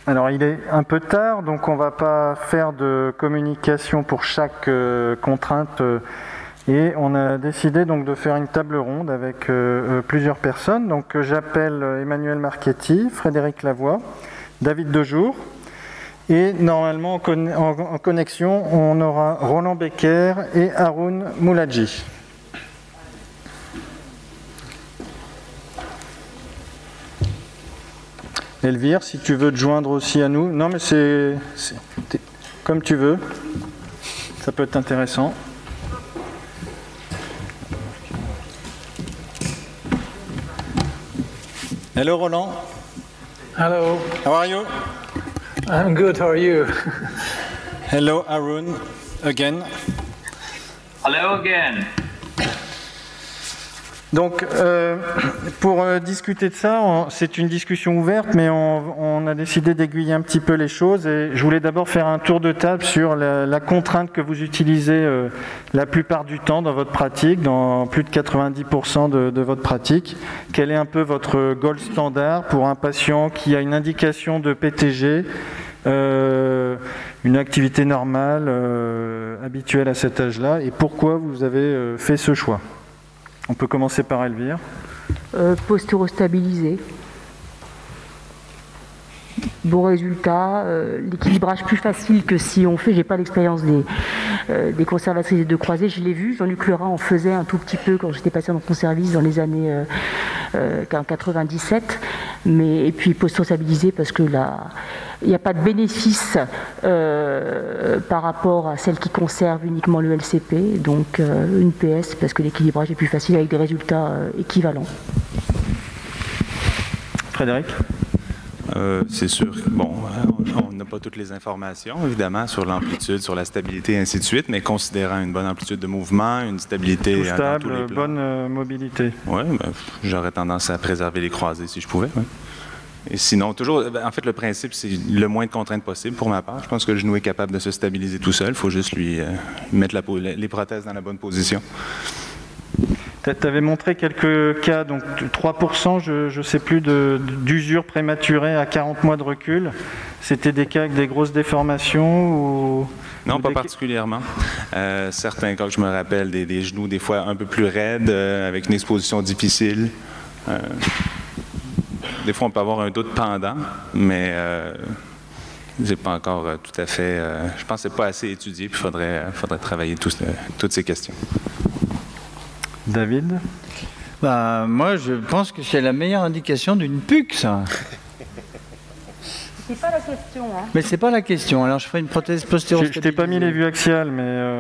Alors il est un peu tard, donc on ne va pas faire de communication pour chaque contrainte et on a décidé donc de faire une table ronde avec plusieurs personnes. Donc j'appelle Emmanuel Marchetti, Frédéric Lavoie, David Dejour et normalement en connexion on aura Roland Becker et Haroun Mouladji. Elvire, si tu veux te joindre aussi à nous. Non, mais c'est comme tu veux. Ça peut être intéressant. Hello, Roland. Hello. How are you? I'm good. How are you? Hello, Haroun. Again. Hello again. Donc, pour discuter de ça, c'est une discussion ouverte, mais on a décidé d'aiguiller un petit peu les choses. Et je voulais d'abord faire un tour de table sur la contrainte que vous utilisez la plupart du temps dans votre pratique, dans plus de 90% de votre pratique. Quel est un peu votre gold standard pour un patient qui a une indication de PTG, une activité normale, habituelle à cet âge-là, et pourquoi vous avez fait ce choix? On peut commencer par Elvire. Posturostabilisé. Bon résultat, l'équilibrage plus facile que si on fait, j'ai pas l'expérience des conservatrices de croisés, je l'ai vu, Jean-Luc Lerat en faisait un tout petit peu quand j'étais patiente dans son service dans les années 97, et puis posturostabilisé parce que là, il n'y a pas de bénéfice par rapport à celle qui conserve uniquement le LCP, donc une PS parce que l'équilibrage est plus facile avec des résultats équivalents. Frédéric? C'est sûr, bon, on n'a pas toutes les informations, évidemment, sur l'amplitude, sur la stabilité, et ainsi de suite, mais considérant une bonne amplitude de mouvement, une stabilité tout stable, dans tous les plans, bonne mobilité. Oui, ben, j'aurais tendance à préserver les croisés si je pouvais. Ouais. Et sinon, toujours, en fait, le principe, c'est le moins de contraintes possible pour ma part. Je pense que le genou est capable de se stabiliser tout seul. Il faut juste lui mettre les prothèses dans la bonne position. Tu avais montré quelques cas, donc 3%, je ne sais plus, d'usure prématurée à 40 mois de recul. C'était des cas avec des grosses déformations ou... Non, pas particulièrement. Certains cas que je me rappelle, des genoux des fois un peu plus raides, avec une exposition difficile. Des fois, on peut avoir un doute pendant, mais c'est pas encore tout à fait... je pense que c'est pas assez étudié, puis il faudrait travailler toutes ces questions. David? Moi, je pense que c'est la meilleure indication d'une PUC, ça. C'est pas la question. Hein. Mais c'est pas la question. Alors, je ferai une prothèse postérostabilisée. Je t'ai pas mis les vues axiales, mais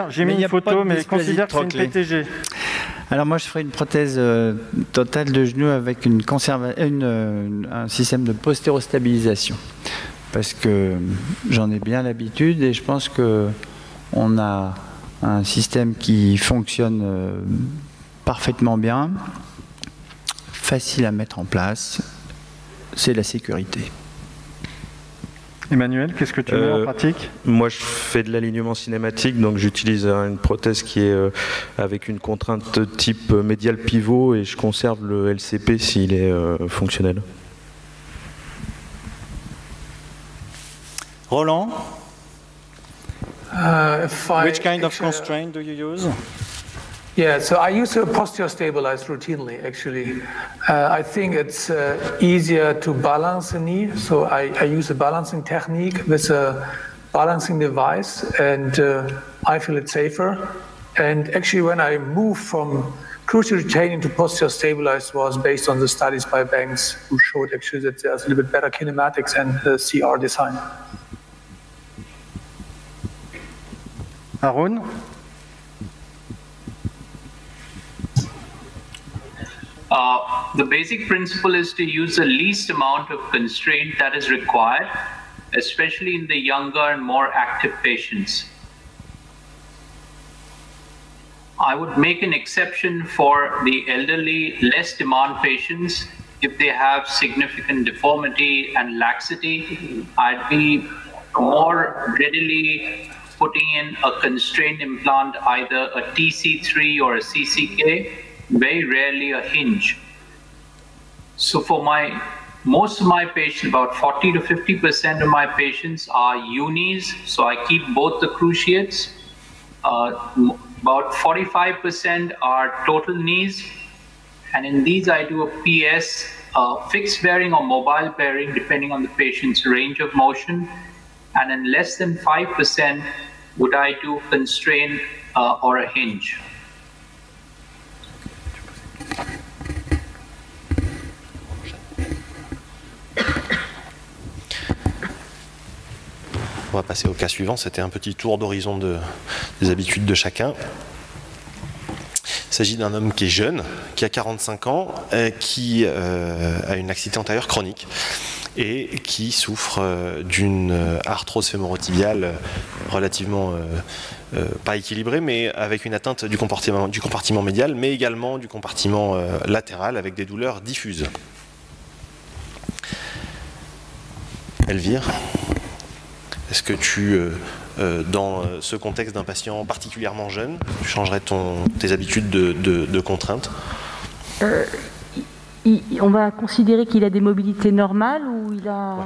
j'ai mis une photo, mais considère que c'est une PTG. Alors moi, je ferai une prothèse totale de genou avec un système de postérostabilisation. Parce que j'en ai bien l'habitude et je pense qu'on a un système qui fonctionne parfaitement bien, facile à mettre en place, c'est la sécurité. Emmanuel, qu'est-ce que tu mets en pratique? Moi, je fais de l'alignement cinématique, donc j'utilise une prothèse qui est avec une contrainte type médial pivot et je conserve le LCP s'il est fonctionnel. Roland? Which kind of actually, constraint do you use? Yeah, so I use a posture stabilized routinely, actually. I think it's easier to balance the knee, so I use a balancing technique with a balancing device, and I feel it safer. And actually, when I moved from crucial retaining to posture stabilized was based on the studies by Banks, who showed actually that there's a little bit better kinematics and the CR design. Haroun? The basic principle is to use the least amount of constraint that is required, especially in the younger and more active patients. I would make an exception for the elderly, less demand patients. If they have significant deformity and laxity, I'd be more readily putting in a constrained implant, either a TC3 or a CCK, very rarely a hinge. So for my Most of my patients, about 40 to 50% of my patients are unis, so I keep both the cruciates. About 45% are total knees, and in these I do a PS, fixed bearing or mobile bearing depending on the patient's range of motion, and in less than 5% would I do constraint or a hinge. On va passer au cas suivant. C'était un petit tour d'horizon des habitudes de chacun. Il s'agit d'un homme qui est jeune, qui a 45 ans, qui a une laxité antérieure chronique et qui souffre d'une arthrose fémoro-tibiale relativement pas équilibrée, mais avec une atteinte du compartiment médial, mais également du compartiment latéral avec des douleurs diffuses. Elvire, est-ce que tu, dans ce contexte d'un patient particulièrement jeune, tu changerais tes habitudes de contrainte? On va considérer qu'il a des mobilités normales ou il a... Ouais.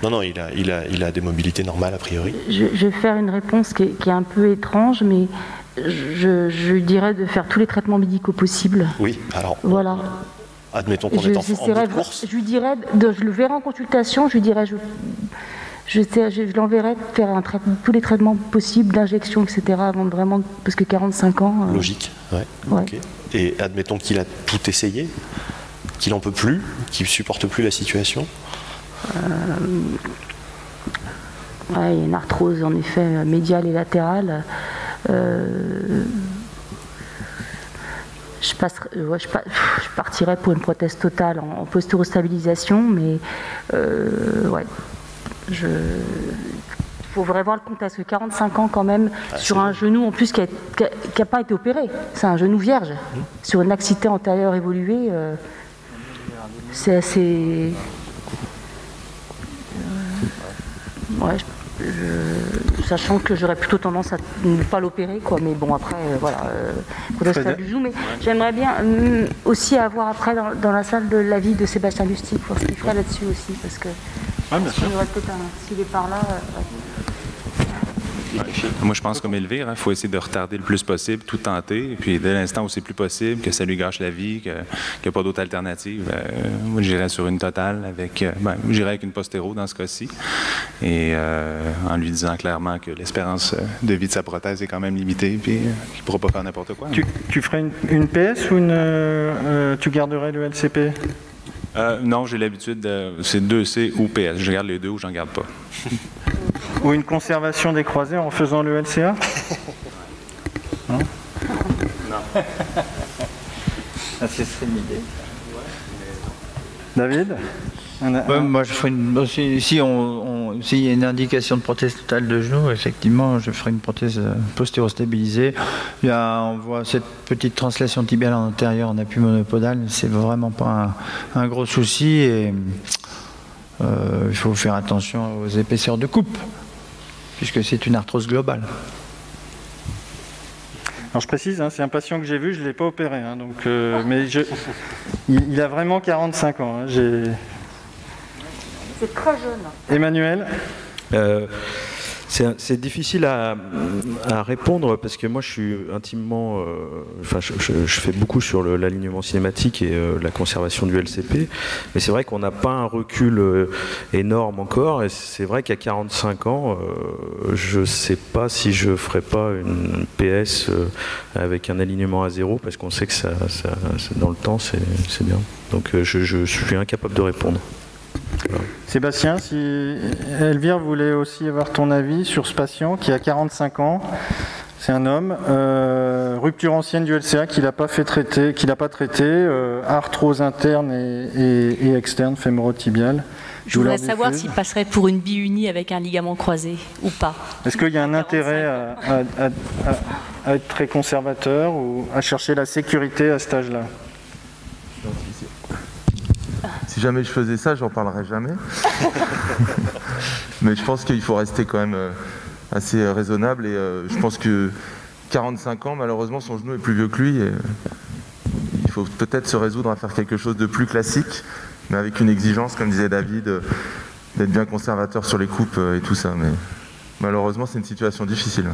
Non, il a des mobilités normales a priori. Je vais faire une réponse qui est un peu étrange, mais je dirais de faire tous les traitements médicaux possibles. Oui, alors... Voilà. Admettons qu'on est en bout de course. Je lui dirais, je le verrai en consultation, je lui dirais... Je l'enverrai faire tous les traitements possibles d'injection, etc. avant de vraiment, parce que 45 ans... Logique, ouais. Okay. Et admettons qu'il a tout essayé, qu'il n'en peut plus, qu'il ne supporte plus la situation. Il y a une arthrose en effet médiale et latérale. Je partirais pour une prothèse totale en posturostabilisation, mais ouais. Il faut vraiment voir le contexte, 45 ans quand même, sur un genou en plus qui n'a pas été opéré. C'est un genou vierge. Sur une laxité antérieure évoluée, c'est assez... Ouais, sachant que j'aurais plutôt tendance à ne pas l'opérer, quoi. Mais bon, après, voilà, faudrait se faire du zoom. Mais j'aimerais bien aussi avoir après dans la salle de l'avis de Sébastien Lustig, pour ce qu'il ferait là-dessus aussi, parce que... Ah, bien sûr. S'il est par là... Moi, je pense comme Elvire, il faut essayer de retarder le plus possible, tout tenter, et puis dès l'instant où c'est plus possible, que ça lui gâche la vie, qu'il n'y a pas d'autre alternative, moi, j'irais sur une totale, j'irais avec une postéro dans ce cas-ci, et en lui disant clairement que l'espérance de vie de sa prothèse est quand même limitée, puis qu'il ne pourra pas faire n'importe quoi. Tu ferais une PS ou tu garderais le LCP? Non, j'ai l'habitude c'est 2C ou PS. Je garde les deux ou j'en garde pas. Ou une conservation des croisés en faisant le LCA? Non. Ah, ce serait une idée. David? Moi, je ferais s'il y a une indication de prothèse totale de genou, effectivement, je ferai une prothèse postéro-stabilisée. On voit cette petite translation tibiale en antérieur en appui monopodal, c'est vraiment pas un gros souci, et il faut faire attention aux épaisseurs de coupe, puisque c'est une arthrose globale. Alors je précise, c'est un patient que j'ai vu, je ne l'ai pas opéré, donc, mais il a vraiment 45 ans. C'est très jeune. Emmanuel? C'est difficile à répondre parce que moi je suis intimement, je fais beaucoup sur l'alignement cinématique et la conservation du LCP, mais c'est vrai qu'on n'a pas un recul énorme encore, et c'est vrai qu'à 45 ans, je ne sais pas si je ne ferais pas une PS avec un alignement à zéro, parce qu'on sait que ça, dans le temps c'est bien. Donc je suis incapable de répondre. Voilà. Sébastien, si Elvire voulait aussi avoir ton avis sur ce patient qui a 45 ans, c'est un homme, rupture ancienne du LCA qu'il n'a pas traité, arthrose interne et externe fémoro-tibiale. Je voudrais savoir s'il passerait pour une biunie avec un ligament croisé ou pas. Est-ce qu'il y a un intérêt à être très conservateur ou à chercher la sécurité à cet âge-là? Si jamais je faisais ça, j'en parlerais jamais. Mais je pense qu'il faut rester quand même assez raisonnable, et je pense que 45 ans, malheureusement, son genou est plus vieux que lui, et il faut peut-être se résoudre à faire quelque chose de plus classique mais avec une exigence, comme disait David, d'être bien conservateur sur les coupes et tout ça. Mais malheureusement, c'est une situation difficile.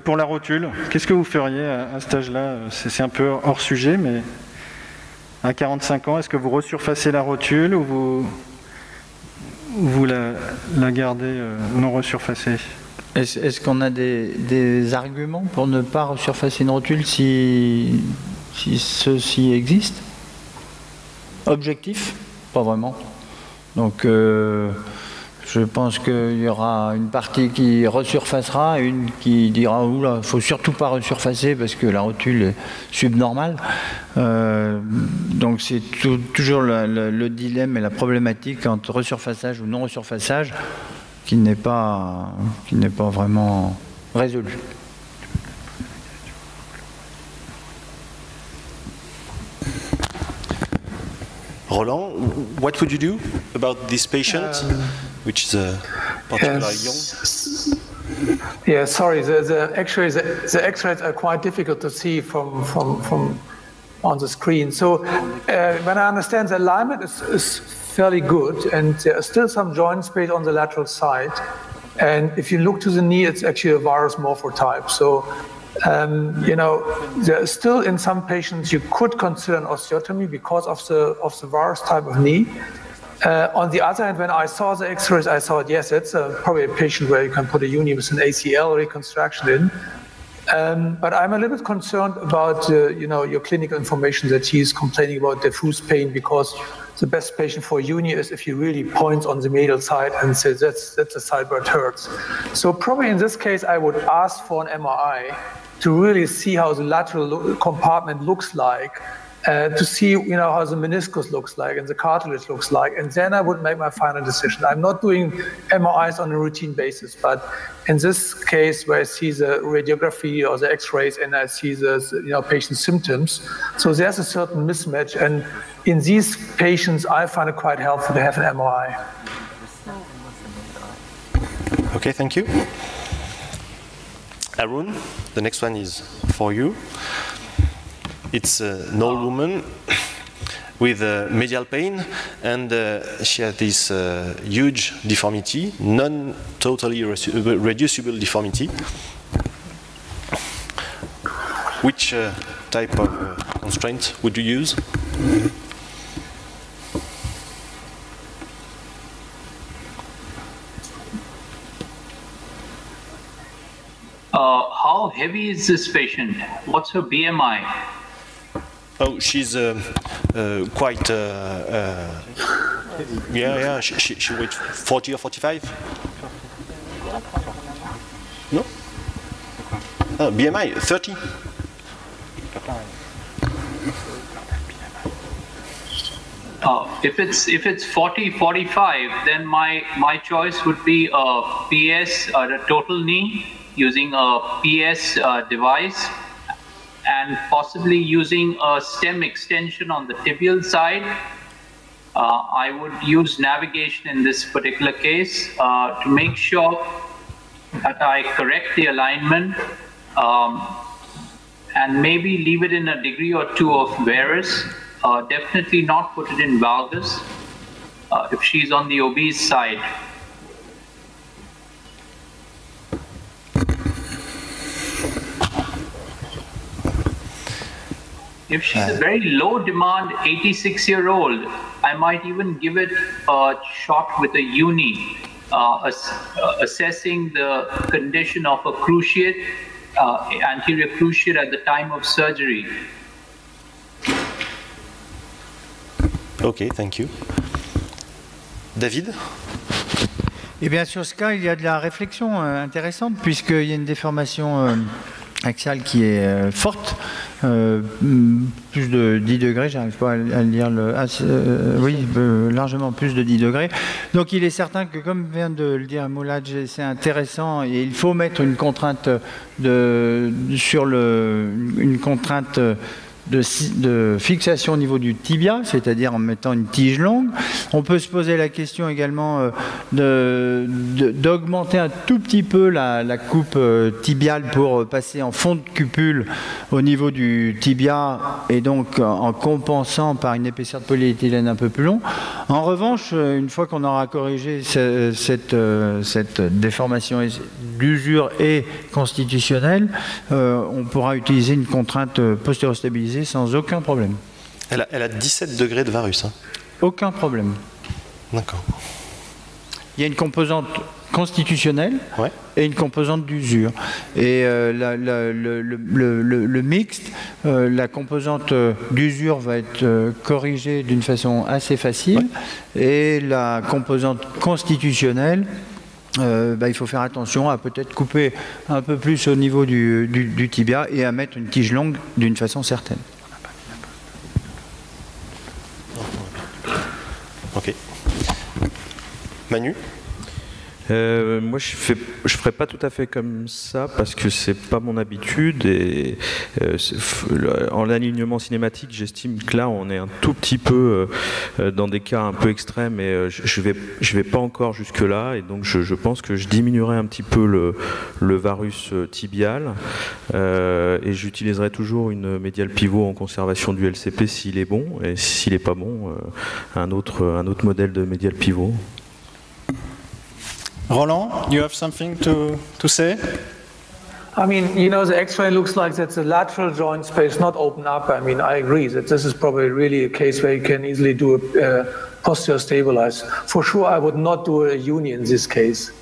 Pour la rotule, qu'est-ce que vous feriez à cet âge-là? C'est un peu hors sujet, mais à 45 ans, est-ce que vous resurfacez la rotule ou vous la gardez non resurfacée? Est-ce qu'on a des arguments pour ne pas resurfacer une rotule si ceci existe? Objectif? Pas vraiment. Donc je pense qu'il y aura une partie qui resurfacera et une qui dira oula, il ne faut surtout pas resurfacer parce que la rotule est subnormale. Donc c'est toujours le dilemme et la problématique entre resurfaçage ou non resurfaçage qui n'est pas vraiment résolu. Roland, what would you do about this patient, which is particularly young? Yeah, sorry. The X-rays are quite difficult to see from on the screen. So when I understand, the alignment is fairly good, and there is still some joint space on the lateral side. And if you look to the knee, it's actually a varus morphotype. So you know, there is still in some patients you could consider an osteotomy because of the varus type of knee. On the other hand, when I saw the X-rays, I thought, yes, that's probably a patient where you can put a uni with an ACL reconstruction in. But I'm a little bit concerned about you know, your clinical information that he's complaining about diffuse pain, because the best patient for uni is if he really points on the medial side and says that's the side where it hurts. So probably in this case, I would ask for an MRI to really see how the lateral compartment looks like, to see, you know, how the meniscus looks like and the cartilage looks like, and then I would make my final decision. I'm not doing MRIs on a routine basis, but in this case where I see the radiography or the X-rays and I see the, you know, patient symptoms, so there's a certain mismatch, and in these patients I find it quite helpful to have an MRI. Okay, thank you. Arun, the next one is for you. It's an old woman with medial pain, and she has this huge deformity, non-totally reducible deformity. Which type of constraint would you use? How heavy is this patient? What's her BMI? Oh, she's quite, yeah, she weighs 40 or 45? No? BMI, 30? If it's 40, 45, then my choice would be a PS, a total knee, using a PS device, and possibly using a stem extension on the tibial side. I would use navigation in this particular case to make sure that I correct the alignment, and maybe leave it in a degree or two of varus. Definitely not put it in valgus if she's on the obese side. If she's a very low demand 86-year-old, I might even give it a shot with a uni, assessing the condition of a cruciate, anterior cruciate at the time of surgery. Ok, thank you. David? Eh bien, sur ce cas, il y a de la réflexion intéressante, puisqu'il y a une déformation axiale qui est forte, plus de 10 degrés, j'arrive pas à lire oui, largement plus de 10 degrés. Donc il est certain que, comme vient de le dire Moulaj, c'est intéressant et il faut mettre une contrainte une contrainte de fixation au niveau du tibia, c'est-à-dire en mettant une tige longue. On peut se poser la question également d'augmenter un tout petit peu la coupe tibiale pour passer en fond de cupule au niveau du tibia et donc en compensant par une épaisseur de polyéthylène un peu plus long. En revanche, une fois qu'on aura corrigé cette déformation d'usure et constitutionnelle, on pourra utiliser une contrainte postérostabilisée sans aucun problème. Elle a 17 degrés de varus. Hein. Aucun problème. D'accord. Il y a une composante constitutionnelle et une composante d'usure. Et le mixte, la composante d'usure va être corrigée d'une façon assez facile et la composante constitutionnelle, il faut faire attention à peut-être couper un peu plus au niveau du tibia et à mettre une tige longue d'une façon certaine. Ok. Manu ? Moi, je ferais pas tout à fait comme ça parce que c'est pas mon habitude et en alignement cinématique, j'estime que là, on est un tout petit peu dans des cas un peu extrêmes et je vais pas encore jusque là et donc je pense que je diminuerai un petit peu le varus tibial et j'utiliserai toujours une médiale pivot en conservation du LCP s'il est bon et s'il est pas bon, un autre modèle de médiale pivot. Roland, you have something to say? I mean, you know, the X-ray looks like that the lateral joint space not open up. I mean, I agree that this is probably really a case where you can easily do a posterior stabilize. For sure, I would not do a uni in this case.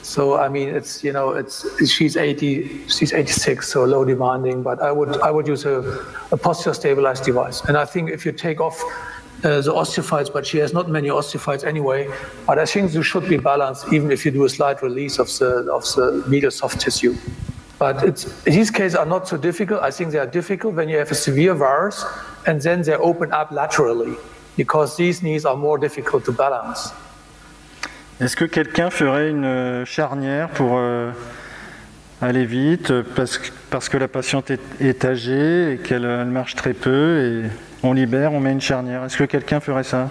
So, I mean, it's, you know, she's 86, so low demanding, but I would use a posterior stabilized device. And I think if you take off the osteophytes, but she has not many osteophytes anyway. But I think there should be balance, even if you do a slight release of the medial soft tissue. But these cases are not so difficult. I think they are difficult when you have a severe virus, and then they open up laterally, because these knees are more difficult to balance. Est-ce que quelqu'un ferait une charnière pour aller vite, parce que la patiente est âgée et qu'elle marche très peu et on libère, on met une charnière. Est-ce que quelqu'un ferait ça?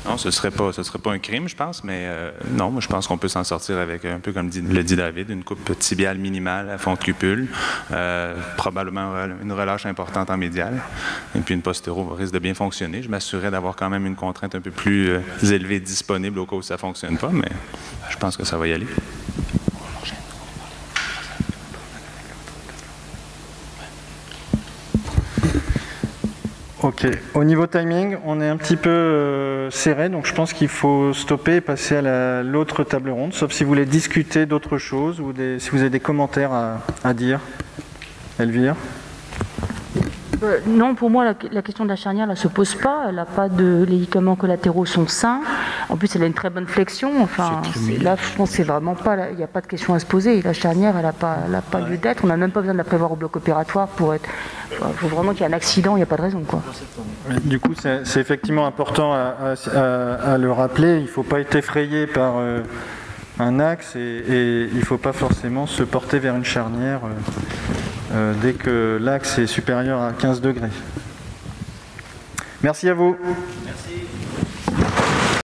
Non, ce serait pas un crime, je pense, mais non, moi je pense qu'on peut s'en sortir avec, un peu comme le dit David, une coupe tibiale minimale à fond de cupule, probablement une relâche importante en médiale, et puis une postéro risque de bien fonctionner. Je m'assurerais d'avoir quand même une contrainte un peu plus élevée disponible au cas où ça ne fonctionne pas, mais je pense que ça va y aller. Ok, au niveau timing, on est un petit peu serré, donc je pense qu'il faut stopper et passer à l'autre table ronde, sauf si vous voulez discuter d'autres choses ou si vous avez des commentaires à dire. Elvire? Non, pour moi, la question de la charnière ne se pose pas. Elle n'a pas les ligaments collatéraux sont sains. En plus, elle a une très bonne flexion. Enfin, là, je pense que c'est vraiment pas. Il n'y a pas de question à se poser. La charnière, elle n'a pas lieu d'être. On n'a même pas besoin de la prévoir au bloc opératoire pour être. Il faut vraiment qu'il y ait un accident. Il n'y a pas de raison, quoi. Du coup, c'est effectivement important à le rappeler. Il ne faut pas être effrayé par un axe et il ne faut pas forcément se porter vers une charnière. Dès que l'axe est supérieur à 15 degrés. Merci à vous. Merci.